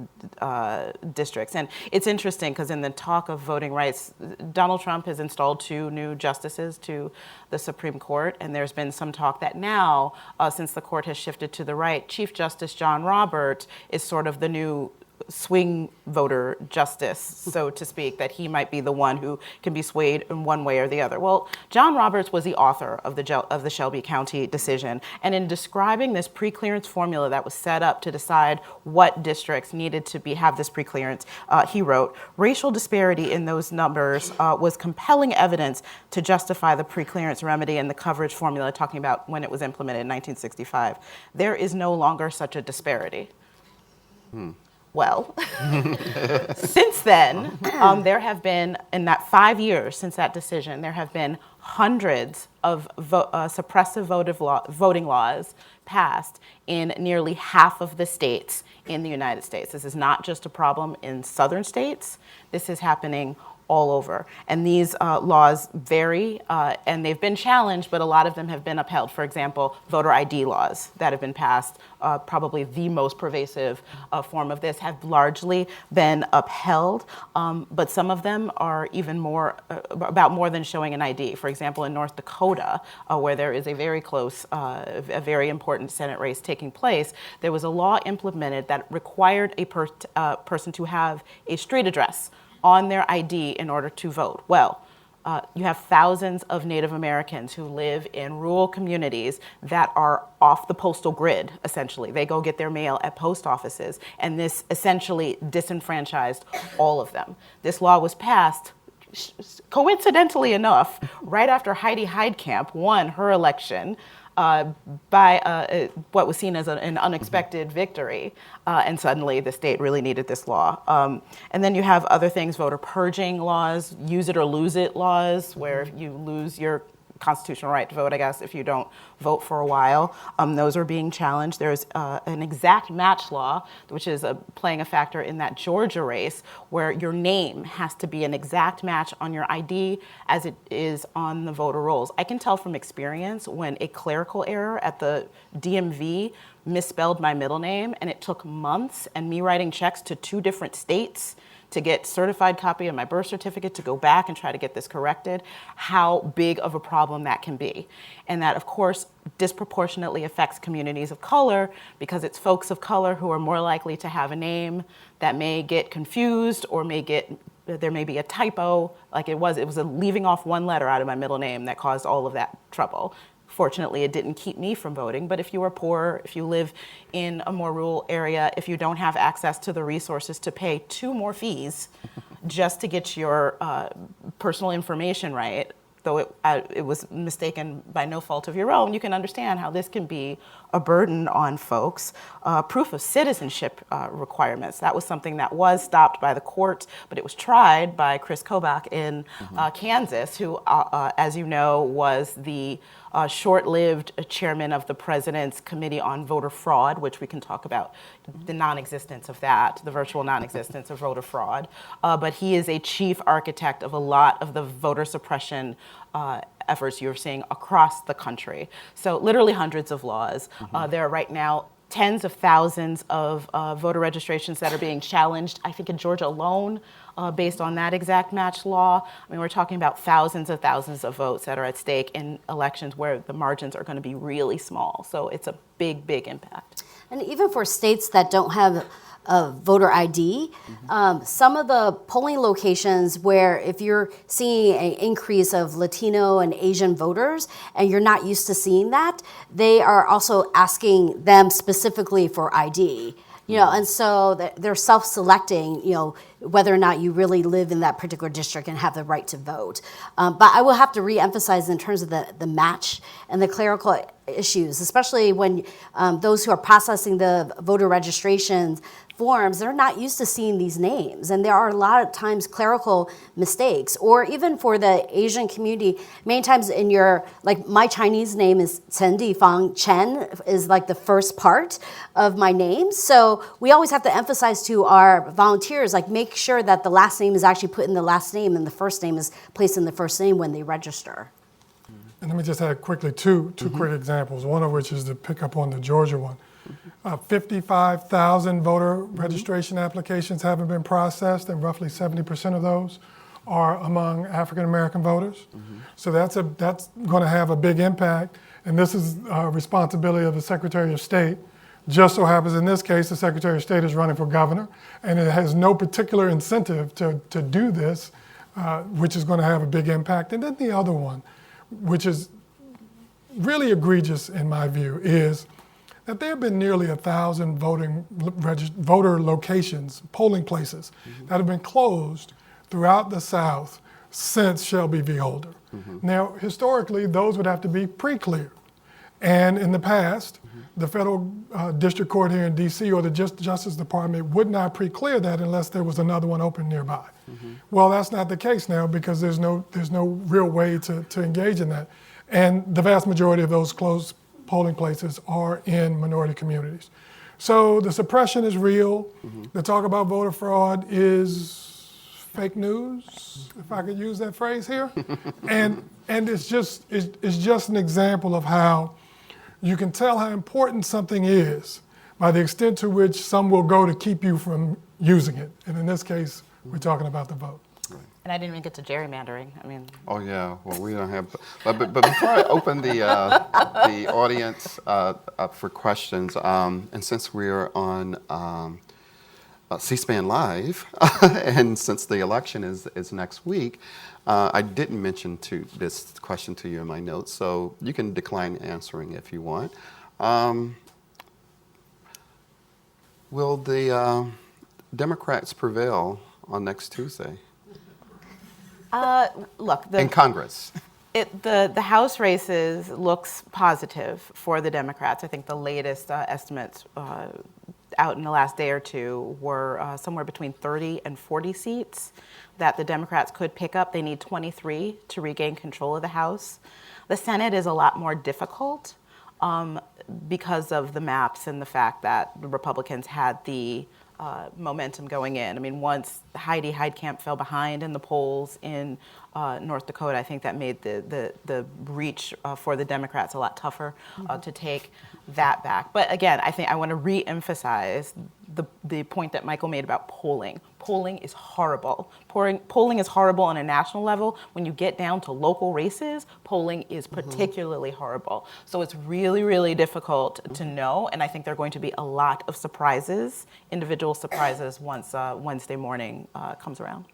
districts. And it's interesting because in the talk of voting rights, Donald Trump has installed 2 new justices to the Supreme Court. And there's been some talk that now, since the court has shifted to the right, Chief Justice John Roberts is sort of the new swing voter justice, so to speak, that he might be the one who can be swayed in one way or the other. Well, John Roberts was the author of the Shelby County decision, and in describing this pre-clearance formula that was set up to decide what districts needed to have this pre-clearance, he wrote, "Racial disparity in those numbers was compelling evidence to justify the pre-clearance remedy and the coverage formula," talking about when it was implemented in 1965. "There is no longer such a disparity." Well, since then, there have been, in that 5 years since that decision, there have been hundreds of suppressive voting laws passed in nearly half of the states in the United States. This is not just a problem in southern states. This is happening all over. And these laws vary, and they've been challenged, but a lot of them have been upheld. For example, voter ID laws that have been passed, probably the most pervasive form of this, have largely been upheld, but some of them are even more, about more than showing an ID. For example, in North Dakota, where there is a very close, a very important Senate race taking place, there was a law implemented that required a person to have a street address on their ID in order to vote. Well, you have thousands of Native Americans who live in rural communities that are off the postal grid, essentially. They go get their mail at post offices, and this essentially disenfranchised all of them. This law was passed, coincidentally enough, right after Heidi Heitkamp won her election by what was seen as an unexpected victory, and suddenly the state really needed this law. And then you have other things, voter purging laws, use it or lose it laws, where if you lose your constitutional right to vote, I guess, if you don't vote for a while. Those are being challenged. There's an exact match law, which is playing a factor in that Georgia race, where your name has to be an exact match on your ID as it is on the voter rolls. I can tell from experience when a clerical error at the DMV misspelled my middle name, and it took months and me writing checks to 2 different states to get certified copy of my birth certificate to go back and try to get this corrected, how big of a problem that can be. And that, of course, disproportionately affects communities of color because it's folks of color who are more likely to have a name that may get confused or there may be a typo, like it was a leaving off one letter out of my middle name that caused all of that trouble. Fortunately, it didn't keep me from voting, but if you are poor, if you live in a more rural area, if you don't have access to the resources to pay 2 more fees just to get your personal information right, though it was mistaken by no fault of your own, you can understand how this can be a burden on folks. Proof of citizenship requirements, that was something that was stopped by the court, but it was tried by Chris Kobach in Kansas, who, as you know, was the short-lived chairman of the President's Committee on Voter Fraud, which we can talk about the non-existence of that, the virtual non-existence of voter fraud. But he is a chief architect of a lot of the voter suppression efforts you're seeing across the country. So literally hundreds of laws. There are right now tens of thousands of voter registrations that are being challenged, I think in Georgia alone, based on that exact match law. I mean, we're talking about thousands of votes that are at stake in elections where the margins are going to be really small. So it's a big, big impact. And even for states that don't have a voter ID, some of the polling locations where if you're seeing an increase of Latino and Asian voters and you're not used to seeing that, they are also asking them specifically for ID. And so they're self-selecting, whether or not you really live in that particular district and have the right to vote. But I will have to re-emphasize in terms of the match and the clerical issues, especially when those who are processing the voter registrations forms, they're not used to seeing these names. And there are a lot of times clerical mistakes, or even for the Asian community, many times my Chinese name is Chen Difang. Chen is like the first part of my name. So we always have to emphasize to our volunteers, make sure that the last name is actually put in the last name and the first name is placed in the first name when they register. And let me just add quickly two quick examples, one of which is to pick up on the Georgia one. 55,000 voter registration applications haven't been processed, and roughly 70% of those are among African American voters. So that's going to have a big impact, and this is a responsibility of the Secretary of State. Just so happens in this case, the Secretary of State is running for governor, and it has no particular incentive to do this, which is going to have a big impact. And then the other one, which is really egregious in my view, is that there have been nearly 1,000 voter locations, polling places, that have been closed throughout the South since Shelby v. Holder. Now, historically, those would have to be pre-cleared. And in the past, the federal district court here in D.C. or the Justice Department would not pre-clear that unless there was another one open nearby. Well, that's not the case now because there's no real way to engage in that. And the vast majority of those closed polling places are in minority communities. So the suppression is real. The talk about voter fraud is fake news, if I could use that phrase here. and it's just an example of how you can tell how important something is by the extent to which some will go to keep you from using it. And in this case, we're talking about the vote. And I didn't even get to gerrymandering. I mean. Oh yeah. Well, we don't have. But before I open the audience up for questions, and since we're on C-SPAN Live, and since the election is next week, I didn't mention this question to you in my notes, so you can decline answering if you want. Will the Democrats prevail on next Tuesday? Look, in Congress. The House races looks positive for the Democrats. I think the latest estimates out in the last day or two were somewhere between 30 and 40 seats that the Democrats could pick up. They need 23 to regain control of the House. The Senate is a lot more difficult because of the maps and the fact that the Republicans had the momentum going in. I mean, once Heidi Heitkamp fell behind in the polls in North Dakota, I think that made the reach for the Democrats a lot tougher to take that back. But again, I think I want to re-emphasize the point that Michael made about polling. Polling is horrible. Polling is horrible on a national level. When you get down to local races, polling is particularly horrible. So it's really, really difficult to know, and I think there are going to be a lot of surprises, individual surprises, once Wednesday morning comes around.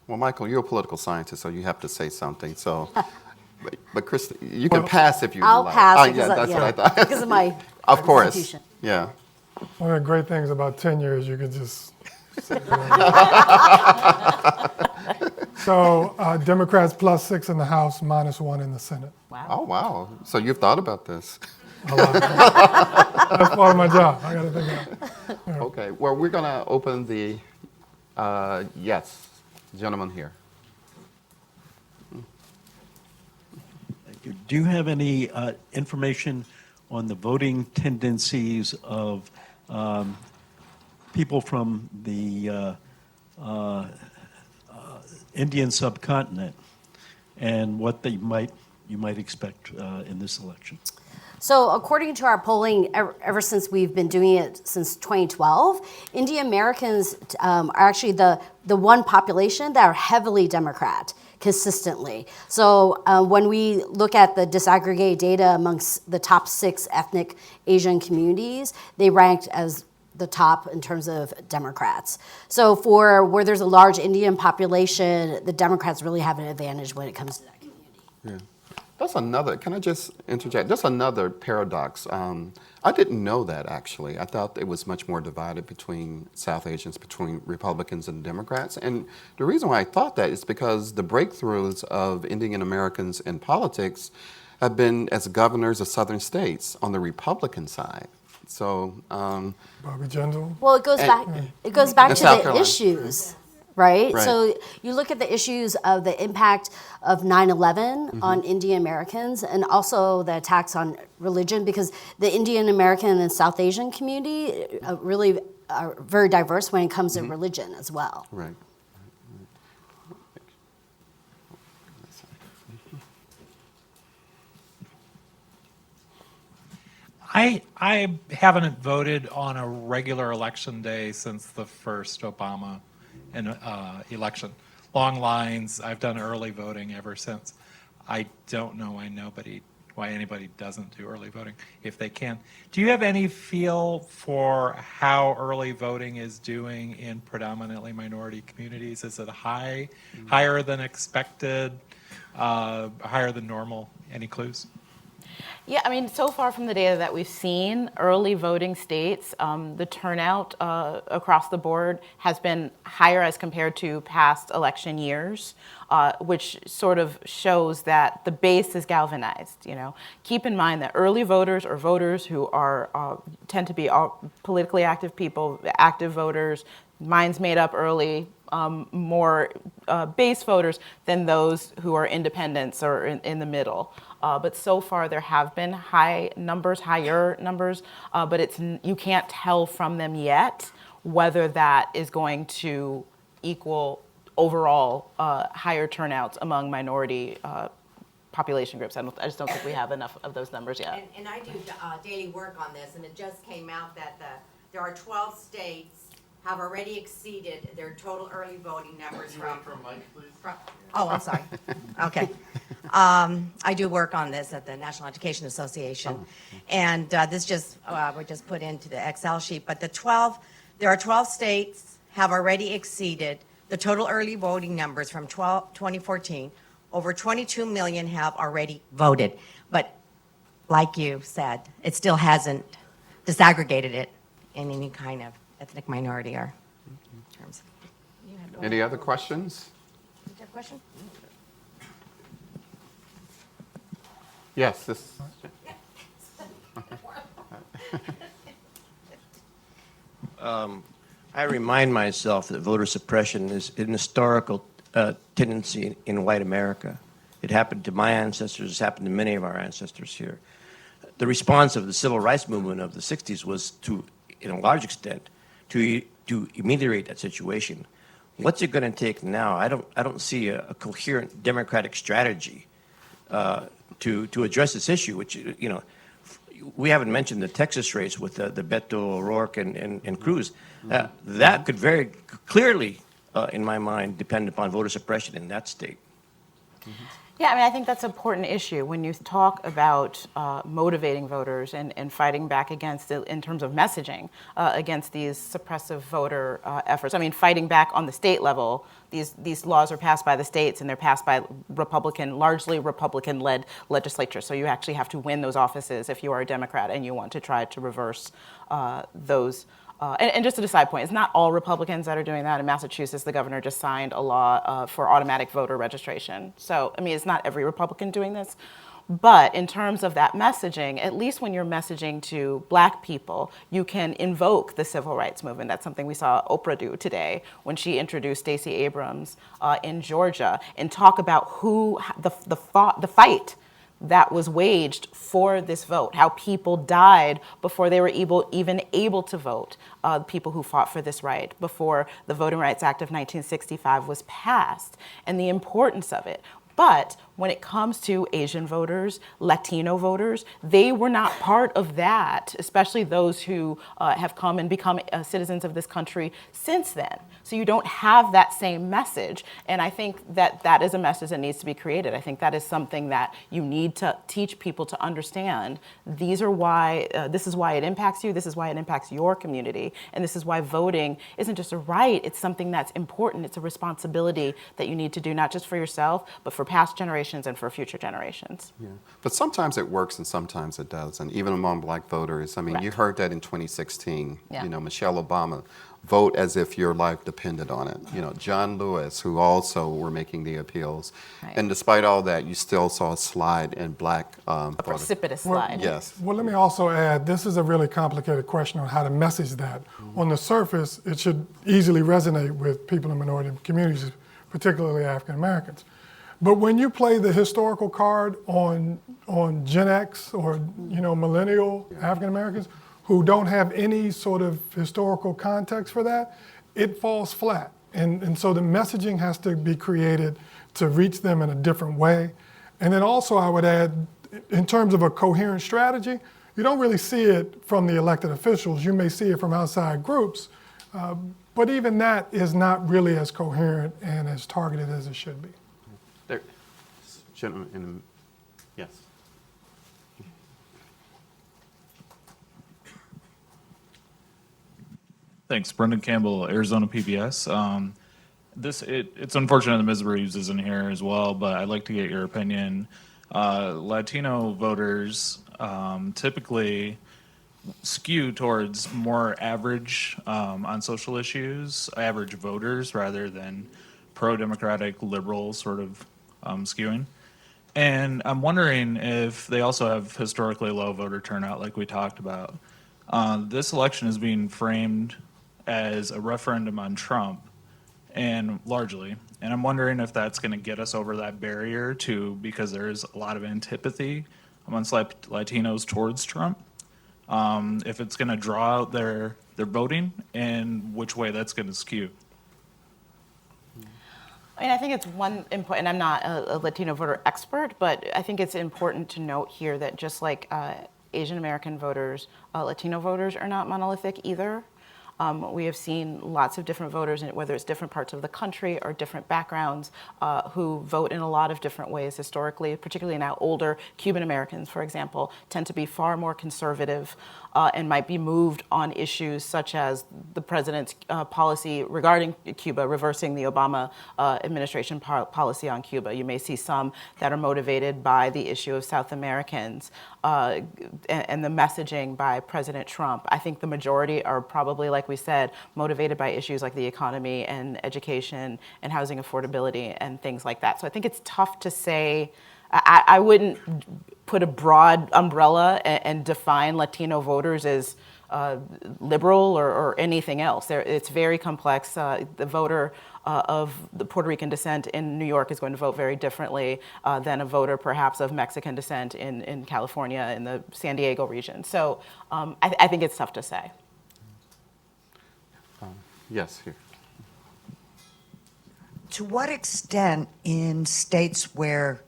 Well, Michael, you're a political scientist, so you have to say something. So, but Krista, you can pass if you I'll like. pass Oh, because, yeah, that's what I thought. because of my Of course. institution. Yeah. One of the great things about tenure is you can just sit there. So Democrats +6 in the House, -1 in the Senate. Oh, wow. So you've thought about this. A lot. That's part of my job. I got to think about it. Okay. Well, we're going to open the, yes, gentleman here. Do you have any information on the voting tendencies of people from the Indian subcontinent and what you might expect in this election? So according to our polling, ever since we've been doing it since 2012, Indian Americans are actually the one population that are heavily Democrat consistently. So when we look at the disaggregated data amongst the top 6 ethnic Asian communities, they ranked as the top in terms of Democrats. So for where there's a large Indian population, the Democrats really have an advantage when it comes to that community. Yeah. That's another, can I just interject? That's another paradox. I didn't know that, actually. I thought it was much more divided between South Asians, between Republicans and Democrats. And the reason why I thought that is because the breakthroughs of Indian Americans in politics have been as governors of southern states on the Republican side. So, Bobby Jindal. Well, it goes back In to South the Carolina. issues, right? Right. So you look at the issues of the impact of 9/11 on Indian Americans and also the attacks on religion, because the Indian American and South Asian community really are very diverse when it comes to religion as well. right. I haven't voted on a regular election day since the first Obama election. Long lines. I've done early voting ever since. I don't know why anybody doesn't do early voting if they can. Do you have any feel for how early voting is doing in predominantly minority communities? Is it higher than expected, higher than normal? Any clues? Yeah, I mean, so far from the data that we've seen, early voting states, the turnout across the board has been higher as compared to past election years, which sort of shows that the base is galvanized. You know, keep in mind that early voters or voters who are tend to be politically active people, active voters, minds made up early, more base voters than those who are independents or in the middle. But so far there have been higher numbers, but you can't tell from them yet whether that is going to equal overall higher turnouts among minority population groups. I just don't think we have enough of those numbers yet. And I do daily work on this, and it just came out that there are 12 states have already exceeded their total early voting numbers from Mike, please? Oh, I'm sorry. Okay. I do work on this at the National Education Association, and this just we just put into the Excel sheet. But there are 12 states have already exceeded the total early voting numbers from 2014. Over 22 million have already voted, but like you said, it still hasn't disaggregated it in any kind of ethnic minority or terms. Any other questions? Did you have a question? Yes, this. I remind myself that voter suppression is an historical tendency in white America. It happened to my ancestors. It's happened to many of our ancestors here. The response of the civil rights movement of the 60s was to, in a large extent, to ameliorate that situation. What's it going to take now? I don't see a coherent democratic strategy to address this issue, which, you know, we haven't mentioned the Texas race with the Beto O'Rourke and Cruz. That could very clearly, in my mind, depend upon voter suppression in that state. Yeah, I mean, I think that's an important issue when you talk about motivating voters and fighting back against, in terms of messaging, against these suppressive voter efforts. I mean, fighting back on the state level, these laws are passed by the states and they're passed by largely Republican-led legislatures. So you actually have to win those offices if you are a Democrat and you want to try to reverse those. And just a side point, it's not all Republicans that are doing that. In Massachusetts, the governor just signed a law for automatic voter registration. So, I mean, it's not every Republican doing this. But in terms of that messaging, at least when you're messaging to Black people, you can invoke the civil rights movement. That's something we saw Oprah do today when she introduced Stacey Abrams in Georgia, and talk about the fight that was waged for this vote, how people died before they were even able to vote, people who fought for this right, before the Voting Rights Act of 1965 was passed, and the importance of it. But when it comes to Asian voters, Latino voters, they were not part of that, especially those who have come and become citizens of this country since then. So you don't have that same message. And I think that that is a message that needs to be created. I think that is something that you need to teach people to understand. This is why it impacts you. This is why it impacts your community. And this is why voting isn't just a right. It's something that's important. It's a responsibility that you need to do, not just for yourself, but for past generations and for future generations. Yeah. But sometimes it works and sometimes it doesn't, even among Black voters. I mean, Correct. you heard that in 2016. Yeah. You know, Michelle Obama, vote as if your life depended on it. You know, John Lewis, who also were making the appeals. Right. And despite all that, you still saw a slide in Black A voter. precipitous slide. Yes. Well, let me also add, this is a really complicated question on how to message that. On the surface, it should easily resonate with people in minority communities, particularly African Americans. But when you play the historical card on Gen X or, you know, millennial African Americans who don't have any sort of historical context for that, it falls flat. And so the messaging has to be created to reach them in a different way. And then also I would add, in terms of a coherent strategy, you don't really see it from the elected officials. You may see it from outside groups, but even that is not really as coherent and as targeted as it should be. There, gentleman yes. Thanks, Brendan Campbell, Arizona PBS. It's unfortunate that Ms. Reeves isn't here as well, but I'd like to get your opinion. Latino voters typically skew towards more average on social issues, average voters rather than pro-democratic liberal sort of skewing. And I'm wondering if they also have historically low voter turnout like we talked about. This election is being framed as a referendum on Trump, and largely, and I'm wondering if that's going to get us over that barrier too, because there is a lot of antipathy amongst Latinos towards Trump. If it's going to draw out their voting, and which way that's going to skew. I mean, I think it's one input, and I'm not a Latino voter expert, but I think it's important to note here that just like Asian American voters, Latino voters are not monolithic either. We have seen lots of different voters, whether it's different parts of the country or different backgrounds, who vote in a lot of different ways historically, particularly now older Cuban Americans, for example, tend to be far more conservative and might be moved on issues such as the president's policy regarding Cuba, reversing the Obama administration policy on Cuba. You may see some that are motivated by the issue of South Americans and the messaging by President Trump. I think the majority are probably, like we said, motivated by issues like the economy and education and housing affordability and things like that. So I think it's tough to say. I wouldn't put a broad umbrella and define Latino voters as liberal or anything else. It's very complex. The voter of the Puerto Rican descent in New York is going to vote very differently than a voter perhaps of Mexican descent in California, in the San Diego region. So I think it's tough to say. Yes, here. To what extent in states where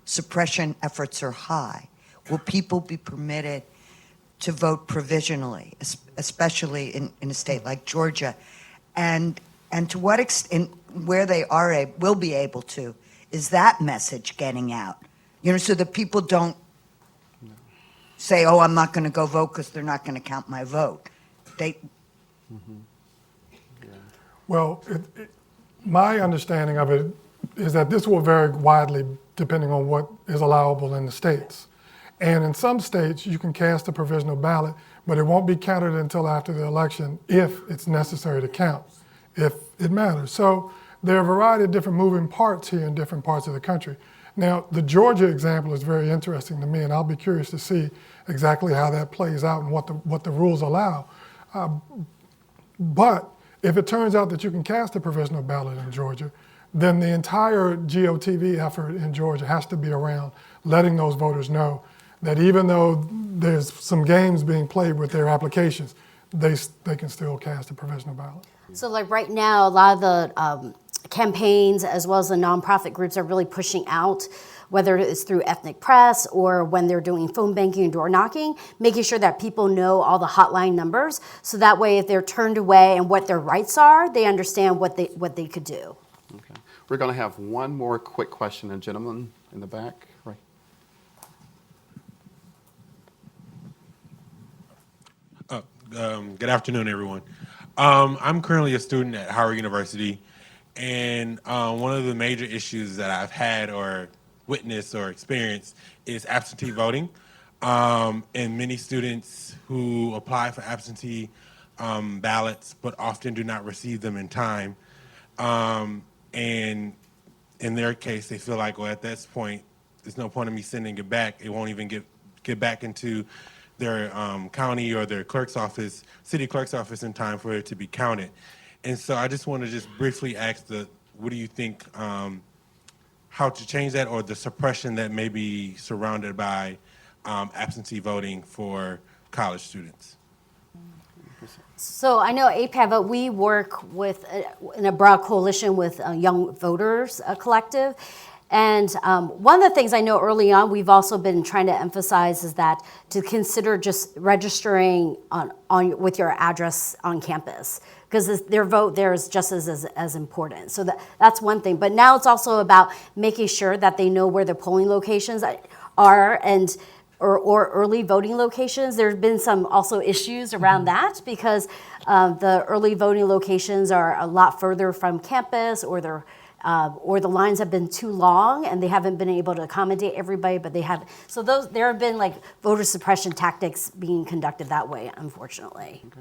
suppression efforts are high will people be permitted to vote provisionally, especially in a state like Georgia? And to what extent, where they will be able to, is that message getting out? You know, so that people don't say, oh, I'm not going to go vote because they're not going to count my vote. Well, my understanding of it is that this will vary widely depending on what is allowable in the states. And in some states, you can cast a provisional ballot, but it won't be counted until after the election if it's necessary to count, if it matters. So there are a variety of different moving parts here in different parts of the country. Now, the Georgia example is very interesting to me, and I'll be curious to see exactly how that plays out and what the rules allow. But if it turns out that you can cast a provisional ballot in Georgia, then the entire GOTV effort in Georgia has to be around letting those voters know that even though there's some games being played with their applications, they can still cast a provisional ballot. So like right now, a lot of the campaigns as well as the nonprofit groups are really pushing out, whether it's through ethnic press or when they're doing phone banking and door knocking, making sure that people know all the hotline numbers. So that way, if they're turned away and what their rights are, they understand what they could do. Okay. We're going to have one more quick question. A gentleman in the back, right? Good afternoon, everyone. I'm currently a student at Howard University, and one of the major issues that I've had or witnessed or experienced is absentee voting. And many students who apply for absentee ballots but often do not receive them in time. And in their case, they feel like, well, at this point, there's no point in me sending it back. It won't even get back into their county or their clerk's office, city clerk's office in time for it to be counted. And so I just want to just briefly ask what do you think, how to change that, or the suppression that may be surrounded by absentee voting for college students? So I know APAV, we work with in a broad coalition with Young Voters Collective. And one of the things I know early on we've also been trying to emphasize is that to consider just registering on with your address on campus, because their vote there is just as important. So that's one thing. But now it's also about making sure that they know where the polling locations are and or early voting locations. There's been some also issues around that because the early voting locations are a lot further from campus, or the lines have been too long and they haven't been able to accommodate everybody, but they have. So there have been like voter suppression tactics being conducted that way, unfortunately. Okay.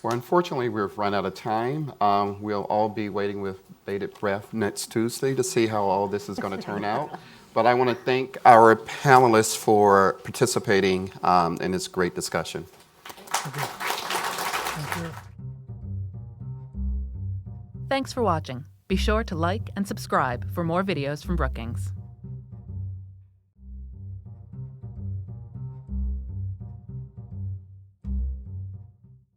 Well, unfortunately, we've run out of time. We'll all be waiting with bated breath next Tuesday to see how all this is going to turn out. But I want to thank our panelists for participating in this great discussion. Thank you. Thanks for watching. Be sure to like and subscribe for more videos from Brookings.